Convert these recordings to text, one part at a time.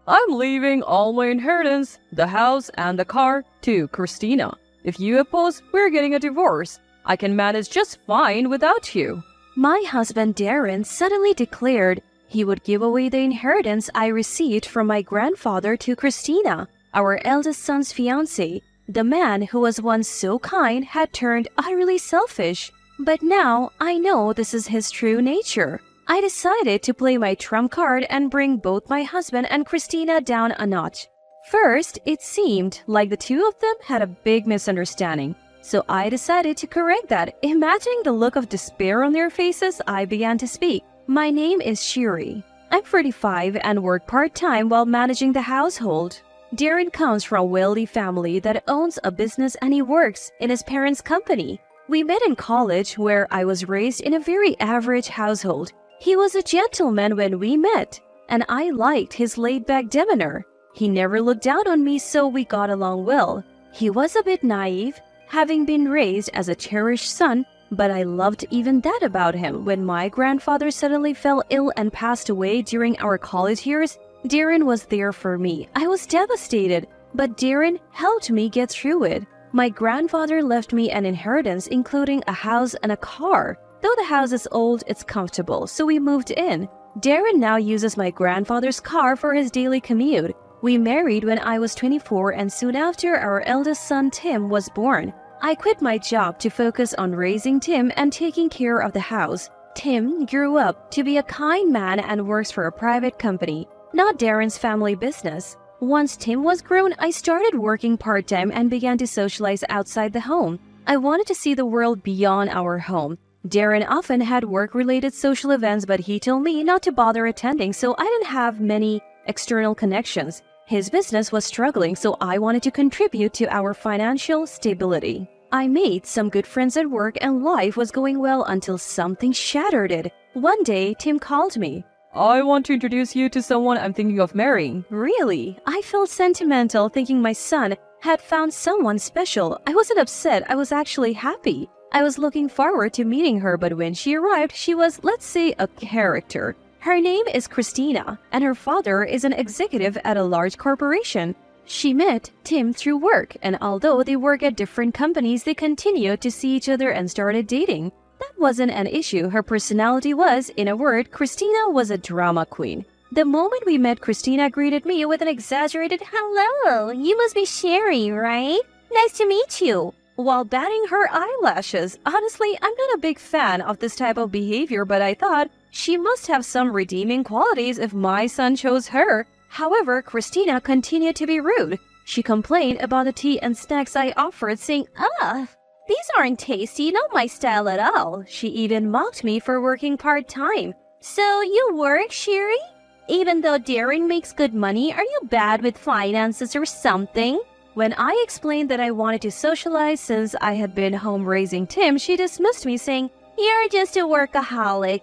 I'm leaving all my inheritance, the house and the car, to Christina. If you oppose, we're getting a divorce. I can manage just fine without you." My husband Darren suddenly declared he would give away the inheritance I received from my grandfather to Christina, our eldest son's fiancé. The man who was once so kind had turned utterly selfish. But now I know this is his true nature. I decided to play my trump card and bring both my husband and Christina down a notch. First, it seemed like the two of them had a big misunderstanding. So I decided to correct that. Imagining the look of despair on their faces, I began to speak. My name is Shiri. I'm 45 and work part-time while managing the household. Darren comes from a wealthy family that owns a business and he works in his parents' company. We met in college where I was raised in a very average household. He was a gentleman when we met, and I liked his laid-back demeanor. He never looked down on me, so we got along well. He was a bit naive, having been raised as a cherished son, but I loved even that about him. When my grandfather suddenly fell ill and passed away during our college years, Darren was there for me. I was devastated, but Darren helped me get through it. My grandfather left me an inheritance including a house and a car. Though the house is old, it's comfortable, so we moved in. Darren now uses my grandfather's car for his daily commute. We married when I was 24 and soon after our eldest son Tim was born. I quit my job to focus on raising Tim and taking care of the house. Tim grew up to be a kind man and works for a private company, not Darren's family business. Once Tim was grown, I started working part-time and began to socialize outside the home. I wanted to see the world beyond our home. Darren often had work-related social events, but he told me not to bother attending, so I didn't have many external connections. His business was struggling, so I wanted to contribute to our financial stability. I made some good friends at work and life was going well until something shattered it. One day, Tim called me. "I want to introduce you to someone I'm thinking of marrying." Really? I felt sentimental thinking my son had found someone special. I wasn't upset, I was actually happy. I was looking forward to meeting her, but when she arrived, she was, let's say, a character. Her name is Christina, and her father is an executive at a large corporation. She met Tim through work, and although they work at different companies, they continued to see each other and started dating. That wasn't an issue. Her personality was, in a word, Christina was a drama queen. The moment we met, Christina greeted me with an exaggerated, "Hello, you must be Sherry, right? Nice to meet you," while batting her eyelashes. Honestly, I'm not a big fan of this type of behavior, but I thought she must have some redeeming qualities if my son chose her. However, Christina continued to be rude. She complained about the tea and snacks I offered, saying, these aren't tasty, not my style at all." She even mocked me for working part-time. "So you work, Sherry? Even though Darren makes good money, are you bad with finances or something?" When I explained that I wanted to socialize since I had been home raising Tim, she dismissed me, saying, "You're just a workaholic."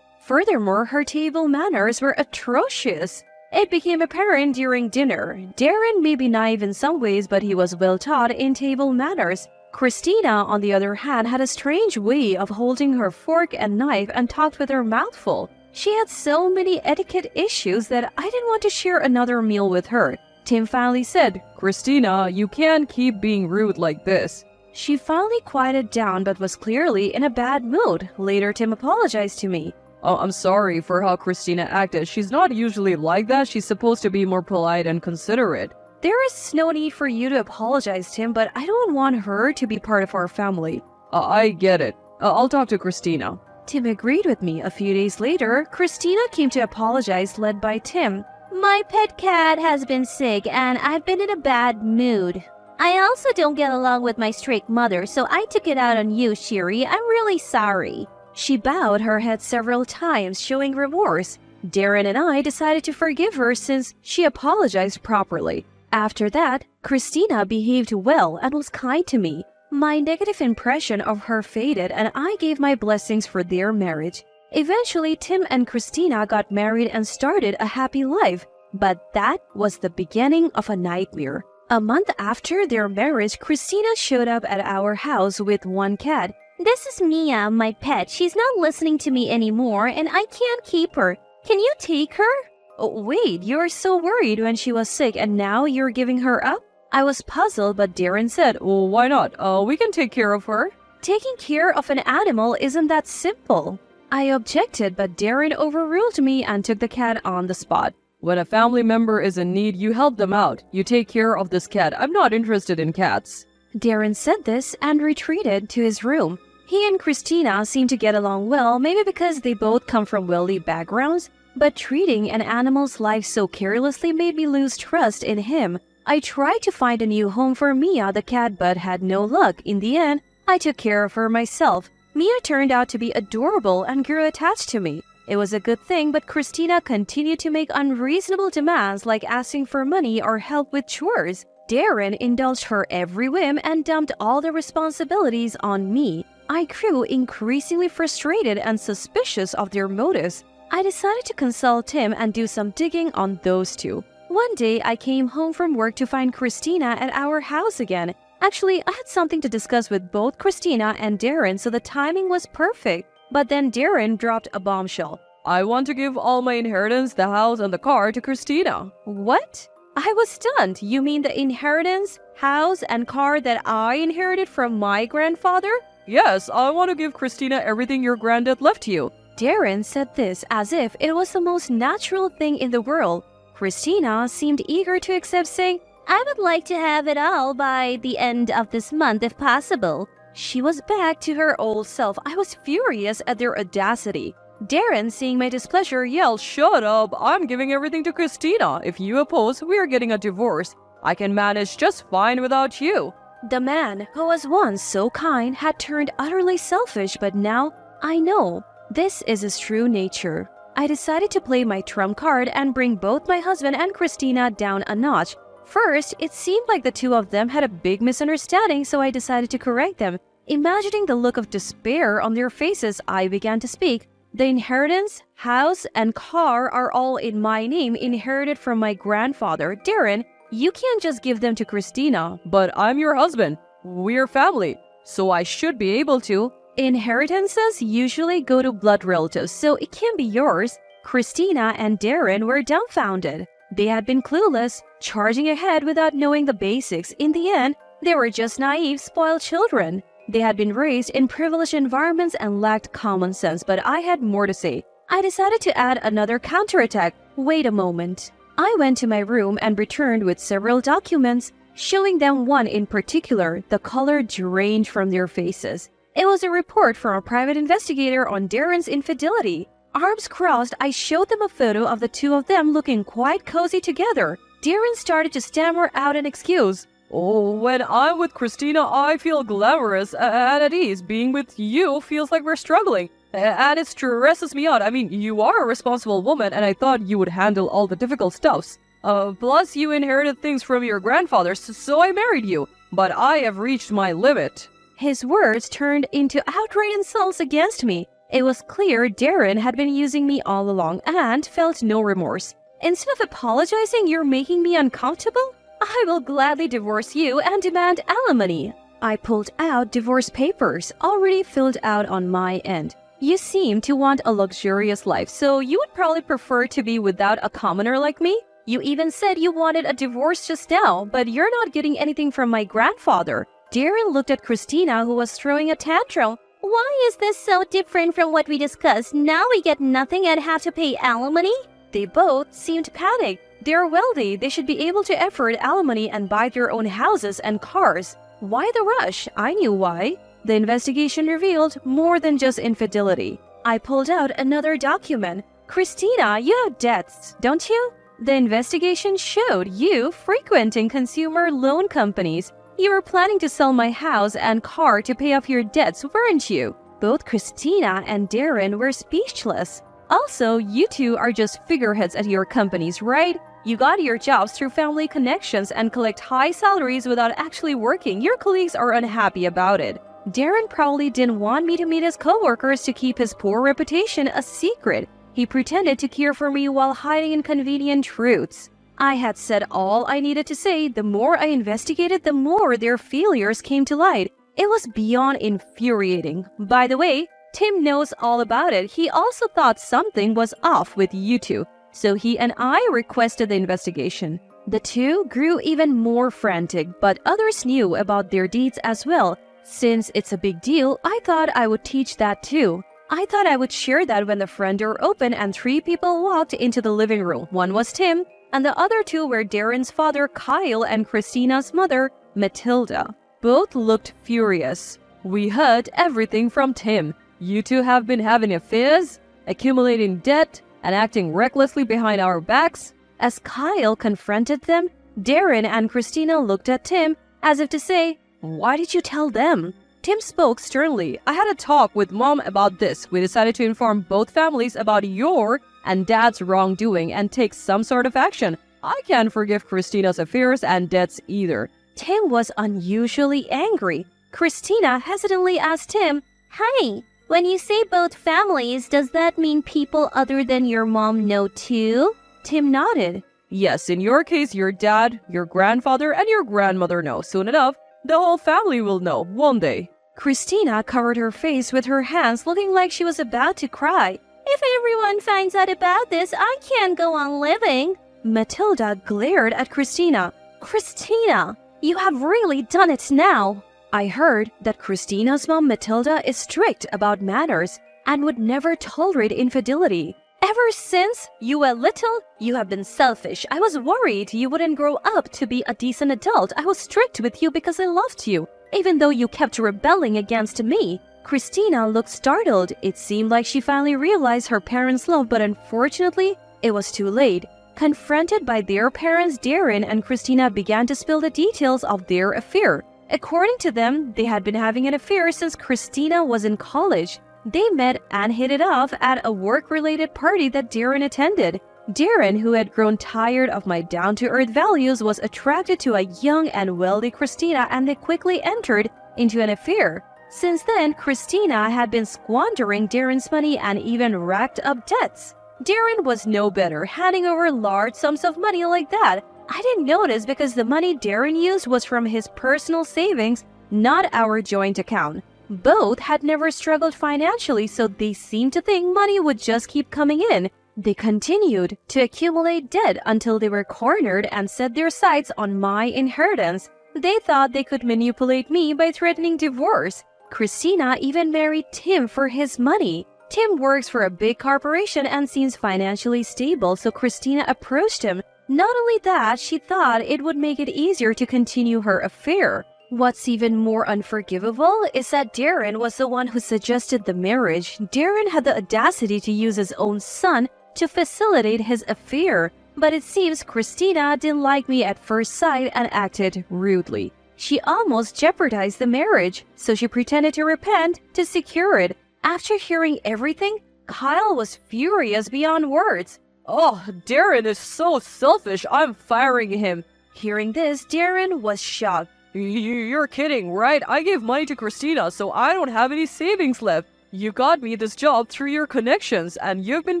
Furthermore, her table manners were atrocious. It became apparent during dinner. Darren may be naive in some ways, but he was well taught in table manners. Christina, on the other hand, had a strange way of holding her fork and knife and talked with her mouth full. She had so many etiquette issues that I didn't want to share another meal with her. Tim finally said, "Christina, you can't keep being rude like this." She finally quieted down but was clearly in a bad mood. Later, Tim apologized to me. "Oh, I'm sorry for how Christina acted. She's not usually like that. She's supposed to be more polite and considerate." There is no need for you to apologize, Tim, but I don't want her to be part of our family. I get it. I'll talk to Christina." Tim agreed with me. A few days later, Christina came to apologize, led by Tim. "My pet cat has been sick and I've been in a bad mood. I also don't get along with my strict mother, so I took it out on you, Shiri. I'm really sorry." She bowed her head several times, showing remorse. Darren and I decided to forgive her since she apologized properly. After that, Christina behaved well and was kind to me. My negative impression of her faded and I gave my blessings for their marriage. Eventually, Tim and Christina got married and started a happy life. But that was the beginning of a nightmare. A month after their marriage, Christina showed up at our house with one cat. "This is Mia, my pet. She's not listening to me anymore and I can't keep her. Can you take her?" Oh, wait, you were so worried when she was sick and now you're giving her up? I was puzzled, but Darren said, Oh, why not? We can take care of her. taking care of an animal isn't that simple. I objected, but Darren overruled me and took the cat on the spot. When a family member is in need, you help them out. You take care of this cat. I'm not interested in cats. Darren said this and retreated to his room. He and Christina seemed to get along well, maybe because they both come from wealthy backgrounds, but treating an animal's life so carelessly made me lose trust in him. I tried to find a new home for Mia the cat but had no luck. In the end, I took care of her myself. Mia turned out to be adorable and grew attached to me. It was a good thing, but Christina continued to make unreasonable demands like asking for money or help with chores. Darren indulged her every whim and dumped all the responsibilities on me. I grew increasingly frustrated and suspicious of their motives. I decided to consult Tim and do some digging on those two. One day, I came home from work to find Christina at our house again. Actually, I had something to discuss with both Christina and Darren, so the timing was perfect. But then Darren dropped a bombshell. I want to give all my inheritance, the house and the car to Christina. What? I was stunned. You mean the inheritance, house, and car that I inherited from my grandfather? Yes, I want to give Christina everything your granddad left you. Darren said this as if it was the most natural thing in the world. Christina seemed eager to accept, saying, I would like to have it all by the end of this month if possible. She was back to her old self. I was furious at their audacity. Darren, seeing my displeasure, yelled, Shut up! I'm giving everything to Christina. If you oppose, we are getting a divorce. I can manage just fine without you. The man who was once so kind had turned utterly selfish, but now I know this is his true nature. I decided to play my trump card and bring both my husband and Christina down a notch. First, it seemed like the two of them had a big misunderstanding, so I decided to correct them. Imagining the look of despair on their faces, I began to speak. The inheritance, house, and car are all in my name, inherited from my grandfather. Darren, you can't just give them to Christina. But I'm your husband. We're family. So I should be able to. Inheritances usually go to blood relatives, so it can't be yours. Christina and Darren were dumbfounded. They had been clueless, charging ahead without knowing the basics. In the end, they were just naive, spoiled children. They had been raised in privileged environments and lacked common sense, but I had more to say. I decided to add another counterattack. Wait a moment. I went to my room and returned with several documents, showing them one in particular. The color drained from their faces. It was a report from a private investigator on Darren's infidelity. Arms crossed, I showed them a photo of the two of them looking quite cozy together. Darren started to stammer out an excuse. Oh, when I'm with Christina, I feel glamorous and at ease. Being with you feels like we're struggling. And it stresses me out. I mean, you are a responsible woman, and I thought you would handle all the difficult stuffs. Plus, you inherited things from your grandfather, so I married you. But I have reached my limit. His words turned into outright insults against me. It was clear Darren had been using me all along and felt no remorse. Instead of apologizing, you're making me uncomfortable? I will gladly divorce you and demand alimony. I pulled out divorce papers, already filled out on my end. You seem to want a luxurious life, so you would probably prefer to be without a commoner like me? You even said you wanted a divorce just now, but you're not getting anything from my grandfather. Darren looked at Christina, who was throwing a tantrum. Why is this so different from what we discussed? Now we get nothing and have to pay alimony? They both seemed panicked. They're wealthy. They should be able to afford alimony and buy their own houses and cars. Why the rush? I knew why. The investigation revealed more than just infidelity. I pulled out another document. Christina, you have debts, don't you? The investigation showed you frequenting consumer loan companies. You were planning to sell my house and car to pay off your debts, weren't you? Both Christina and Darren were speechless. Also, you two are just figureheads at your companies, right? You got your jobs through family connections and collect high salaries without actually working. Your colleagues are unhappy about it. Darren probably didn't want me to meet his coworkers to keep his poor reputation a secret. He pretended to care for me while hiding inconvenient truths. I had said all I needed to say. The more I investigated, the more their failures came to light. It was beyond infuriating. By the way, Tim knows all about it. He also thought something was off with you two. so he and I requested the investigation. The two grew even more frantic, but others knew about their deeds as well. Since it's a big deal, I thought I would teach that too. I thought I would share that when the front door opened and 3 people walked into the living room. One was Tim, and the other 2 were Darren's father, Kyle, and Christina's mother, Matilda. Both looked furious. We heard everything from Tim. You two have been having affairs, accumulating debt, and acting recklessly behind our backs. As Kyle confronted them, Darren and Christina looked at Tim as if to say, "Why did you tell them?" Tim spoke sternly. I had a talk with Mom about this. We decided to inform both families about your and Dad's wrongdoing and take some sort of action. I can't forgive Christina's affairs and debts either. Tim was unusually angry. Christina hesitantly asked Tim, "Hey, when you say both families, does that mean people other than your mom know too?" Tim nodded. Yes, in your case, your dad, your grandfather, and your grandmother know. Soon enough, the whole family will know, won't they? Christina covered her face with her hands, looking like she was about to cry. "If everyone finds out about this, I can't go on living." Matilda glared at Christina. "Christina, you have really done it now." I heard that Christina's mom Matilda is strict about manners and would never tolerate infidelity. "Ever since you were little, you have been selfish. I was worried you wouldn't grow up to be a decent adult. I was strict with you because I loved you, even though you kept rebelling against me." Christina looked startled. It seemed like she finally realized her parents' love, but unfortunately, it was too late. Confronted by their parents, Darren and Christina began to spill the details of their affair. According to them, they had been having an affair since Christina was in college. They met and hit it off at a work-related party that Darren attended. Darren, who had grown tired of my down-to-earth values, was attracted to a young and wealthy Christina, and they quickly entered into an affair. Since then, Christina had been squandering Darren's money and even racked up debts. Darren was no better, handing over large sums of money like that. I didn't notice because the money Darren used was from his personal savings, not our joint account. Both had never struggled financially, so they seemed to think money would just keep coming in. They continued to accumulate debt until they were cornered and set their sights on my inheritance. They thought they could manipulate me by threatening divorce. Christina even married Tim for his money. Tim works for a big corporation and seems financially stable, so Christina approached him. Not only that, she thought it would make it easier to continue her affair. What's even more unforgivable is that Darren was the one who suggested the marriage. Darren had the audacity to use his own son to facilitate his affair. But it seems Christina didn't like me at first sight and acted rudely. She almost jeopardized the marriage, so she pretended to repent to secure it. After hearing everything, Kyle was furious beyond words. "Oh, Darren is so selfish. I'm firing him." Hearing this, Darren was shocked. You're kidding, right? I gave money to Christina, so I don't have any savings left. You got me this job through your connections, and you've been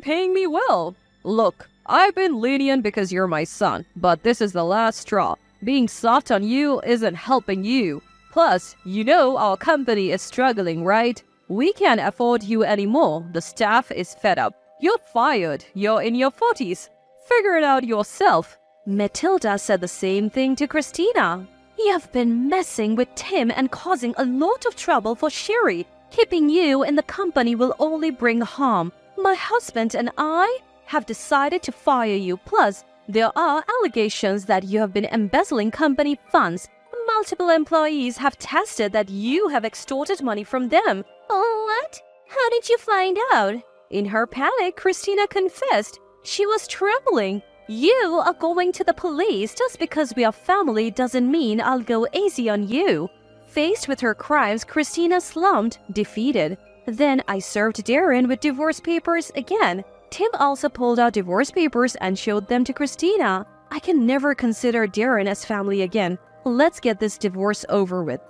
paying me well. Look, I've been lenient because you're my son, but this is the last straw. Being soft on you isn't helping you. Plus, you know our company is struggling, right? We can't afford you anymore. The staff is fed up. You're fired. You're in your 40s. Figure it out yourself. Matilda said the same thing to Christina. "You've been messing with Tim and causing a lot of trouble for Sherry. Keeping you in the company will only bring harm. My husband and I have decided to fire you. Plus, there are allegations that you have been embezzling company funds. Multiple employees have tested that you have extorted money from them." "Oh, what? How did you find out?" In her panic, Christina confessed. She was trembling. "You are going to the police. Just because we are family doesn't mean I'll go easy on you." Faced with her crimes, Christina slumped, defeated. Then I served Darren with divorce papers again. Tim also pulled out divorce papers and showed them to Christina. I can never consider Darren as family again. Let's get this divorce over with.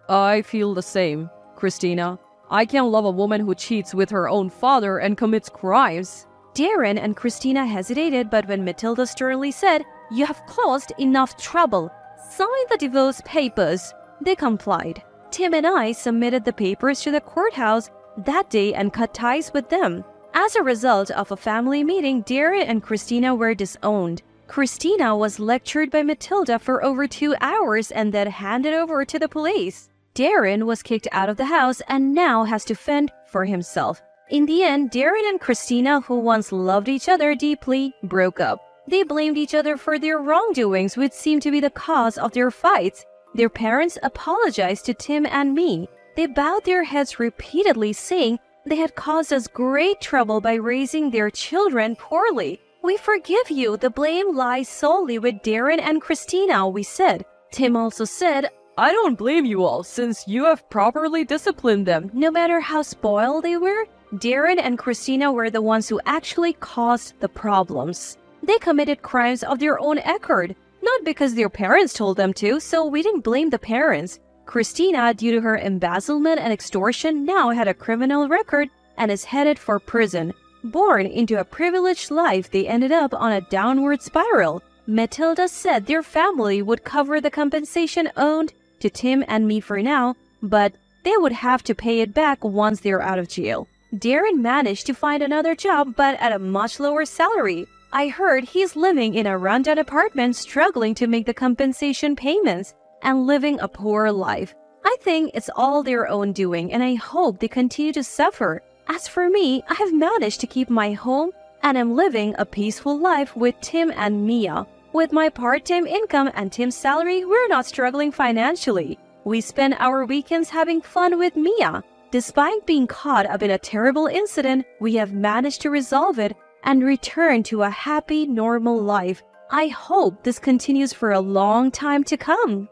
I feel the same, Christina. I can't love a woman who cheats with her own father and commits crimes. Darren and Christina hesitated, but when Matilda sternly said, "You have caused enough trouble. Sign the divorce papers," they complied. Tim and I submitted the papers to the courthouse that day and cut ties with them. As a result of a family meeting, Darren and Christina were disowned. Christina was lectured by Matilda for over 2 hours and then handed over to the police. Darren was kicked out of the house and now has to fend for himself. In the end, Darren and Christina, who once loved each other deeply, broke up. They blamed each other for their wrongdoings, which seemed to be the cause of their fights. Their parents apologized to Tim and me. They bowed their heads repeatedly, saying they had caused us great trouble by raising their children poorly. We forgive you. The blame lies solely with Darren and Christina, we said. Tim also said, I don't blame you all, since you have properly disciplined them. no matter how spoiled they were, Darren and Christina were the ones who actually caused the problems. They committed crimes of their own accord, not because their parents told them to, so we didn't blame the parents. Christina, due to her embezzlement and extortion, now had a criminal record and is headed for prison. Born into a privileged life, they ended up on a downward spiral. Matilda said their family would cover the compensation owed to Tim and me for now, but they would have to pay it back once they're out of jail. Darren managed to find another job, but at a much lower salary. I heard he's living in a rundown apartment, struggling to make the compensation payments and living a poor life. I think it's all their own doing, and I hope they continue to suffer. As for me, I have managed to keep my home and am living a peaceful life with Tim and Mia. With my part-time income and Tim's salary, we're not struggling financially. We spend our weekends having fun with Mia. Despite being caught up in a terrible incident, we have managed to resolve it and return to a happy, normal life. I hope this continues for a long time to come.